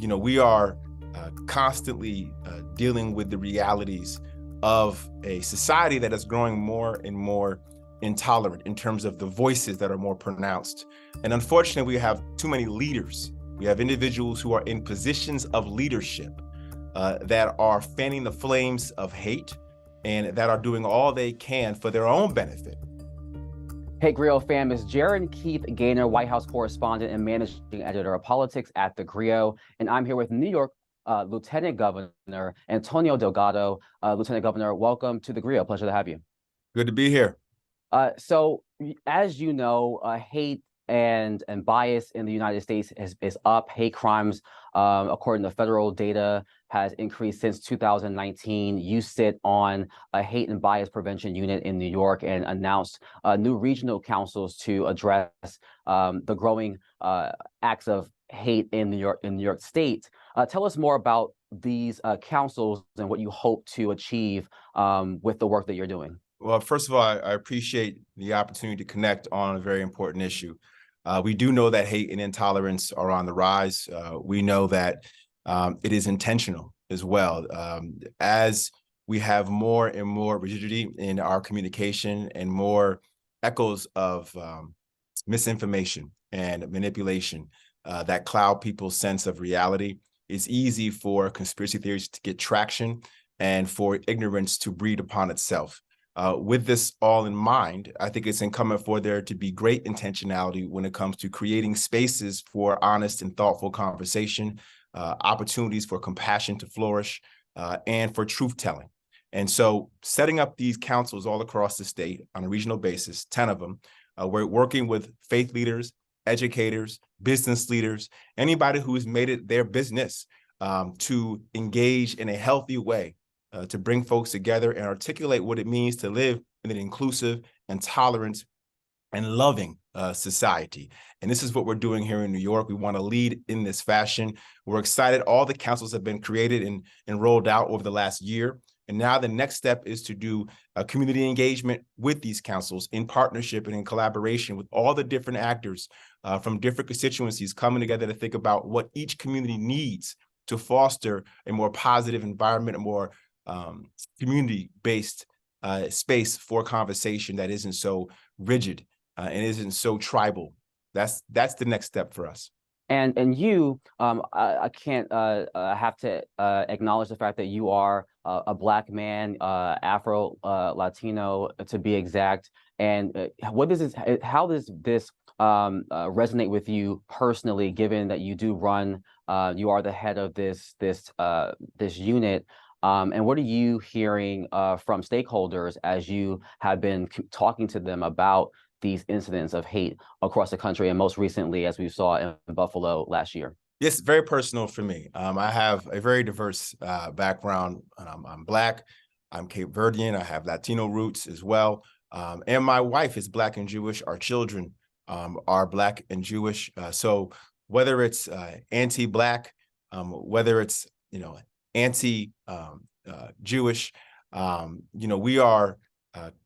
We are constantly dealing with the realities of a society that is growing more and more intolerant in terms of the voices that are more pronounced. And unfortunately, we have too many leaders. We have individuals who are in positions of leadership that are fanning the flames of hate and that are doing all they can for their own benefit. Hey, Grio fam, it's Gerren Keith Gaynor, White House correspondent and managing editor of politics at theGrio, and I'm here with New York Lieutenant Governor Antonio Delgado. Lieutenant Governor, welcome to theGrio. Pleasure to have you. Good to be here. So, as you know, hate and bias in the United States is up. Hate crimes, according to federal data, has increased since 2019. You sit on a hate and bias prevention unit in New York and announced new regional councils to address the growing acts of hate in New York State. Tell us more about these councils and what you hope to achieve with the work that you're doing. Well, first of all, I appreciate the opportunity to connect on a very important issue. We do know that hate and intolerance are on the rise. We know that it is intentional as well. As we have more and more rigidity in our communication and more echoes of misinformation and manipulation that cloud people's sense of reality, it's easy for conspiracy theories to get traction and for ignorance to breed upon itself. With this all in mind, I think it's incumbent for there to be great intentionality when it comes to creating spaces for honest and thoughtful conversation, opportunities for compassion to flourish, and for truth-telling. And so setting up these councils all across the state on a regional basis, 10 of them, we're working with faith leaders, educators, business leaders, anybody who has made it their business to engage in a healthy way to bring folks together and articulate what it means to live in an inclusive and tolerant and loving society. And this is what we're doing here in New York. We want to lead in this fashion. We're excited. All the councils have been created and rolled out over the last year. And now the next step is to do a community engagement with these councils in partnership and in collaboration with all the different actors from different constituencies coming together to think about what each community needs to foster a more positive environment, a more community-based space for conversation that isn't so rigid and isn't so tribal. That's the next step for us. And you, I can't have to acknowledge the fact that you are a Black man, Afro Latino to be exact. And how does this resonate with you personally, given that you do run, you are the head of this unit? And what are you hearing from stakeholders as you have been talking to them about these incidents of hate across the country, and most recently, as we saw in Buffalo last year? Yes, very personal for me. I have a very diverse background. I'm Black, I'm Cape Verdean, I have Latino roots as well. And my wife is Black and Jewish. Our children are Black and Jewish. So whether it's anti-Black, whether it's, anti-Jewish, we are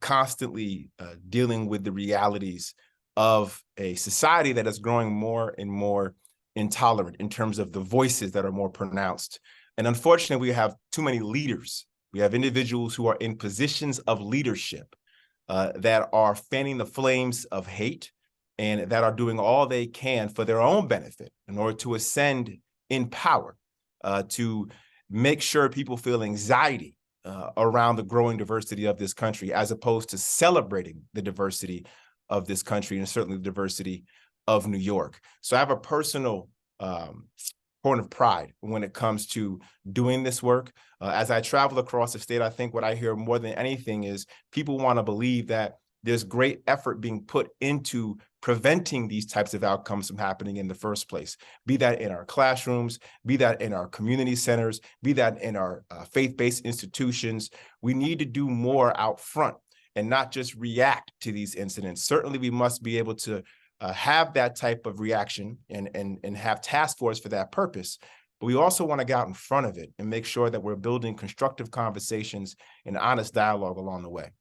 constantly dealing with the realities of a society that is growing more and more intolerant in terms of the voices that are more pronounced. And unfortunately, we have too many leaders. We have individuals who are in positions of leadership that are fanning the flames of hate and that are doing all they can for their own benefit in order to ascend in power, to make sure people feel anxiety around the growing diversity of this country, as opposed to celebrating the diversity of this country and certainly the diversity of New York. So I have a personal point of pride when it comes to doing this work. As I travel across the state, I think what I hear more than anything is people want to believe that there's great effort being put into preventing these types of outcomes from happening in the first place, be that in our classrooms, be that in our community centers, be that in our faith-based institutions. We need to do more out front and not just react to these incidents. Certainly, we must be able to have that type of reaction and have task force for that purpose. But we also want to get out in front of it and make sure that we're building constructive conversations and honest dialogue along the way.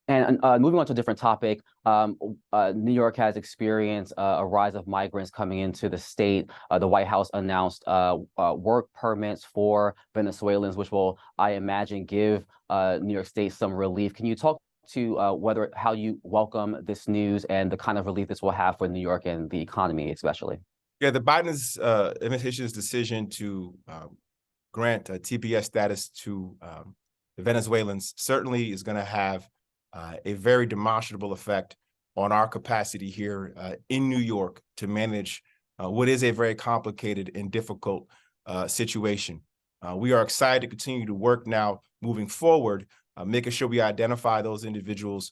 And moving on to a different topic, New York has experienced a rise of migrants coming into the state. The White House announced work permits for Venezuelans, which will, I imagine, give New York State some relief. Can you talk to how you welcome this news and the kind of relief this will have for New York and the economy, especially? Yeah, the Biden's administration's decision to grant TPS status to the Venezuelans certainly is going to have a very demonstrable effect on our capacity here in New York to manage what is a very complicated and difficult situation. We are excited to continue to work now moving forward, making sure we identify those individuals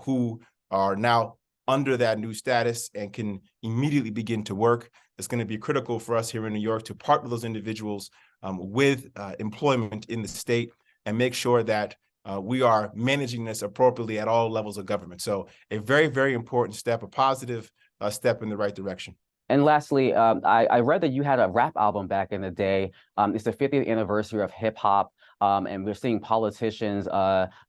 who are now under that new status and can immediately begin to work. It's going to be critical for us here in New York to partner those individuals with employment in the state and make sure that we are managing this appropriately at all levels of government. So a very, very important step, a positive step in the right direction. And lastly, I read that you had a rap album back in the day. It's the 50th anniversary of hip hop, and we're seeing politicians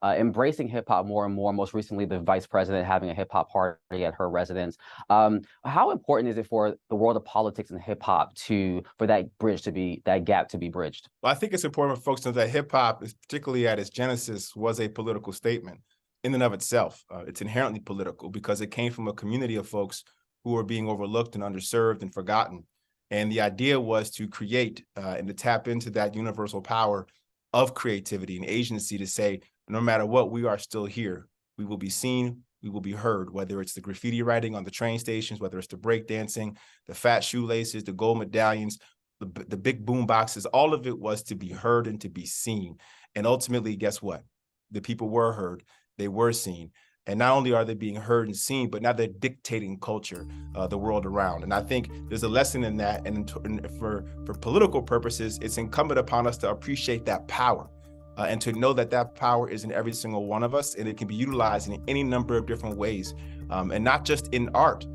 embracing hip hop more and more. Most recently, the vice president having a hip hop party at her residence. How important is it for the world of politics and hip hop for that gap to be bridged? Well, I think it's important for folks to know that hip hop, particularly at its genesis, was a political statement in and of itself. It's inherently political because it came from a community of folks who are being overlooked and underserved and forgotten. And the idea was to create and to tap into that universal power of creativity and agency to say, no matter what, we are still here. We will be seen, we will be heard, whether it's the graffiti writing on the train stations, whether it's the breakdancing, the fat shoelaces, the gold medallions, the big boom boxes, all of it was to be heard and to be seen. And ultimately, guess what? The people were heard, they were seen. And not only are they being heard and seen, but now they're dictating culture, the world around. And I think there's a lesson in that. And for political purposes, it's incumbent upon us to appreciate that power and to know that that power is in every single one of us, and it can be utilized in any number of different ways, and not just in art,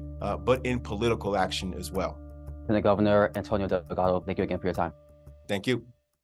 but in political action as well. Lieutenant Governor Antonio Delgado, thank you again for your time. Thank you.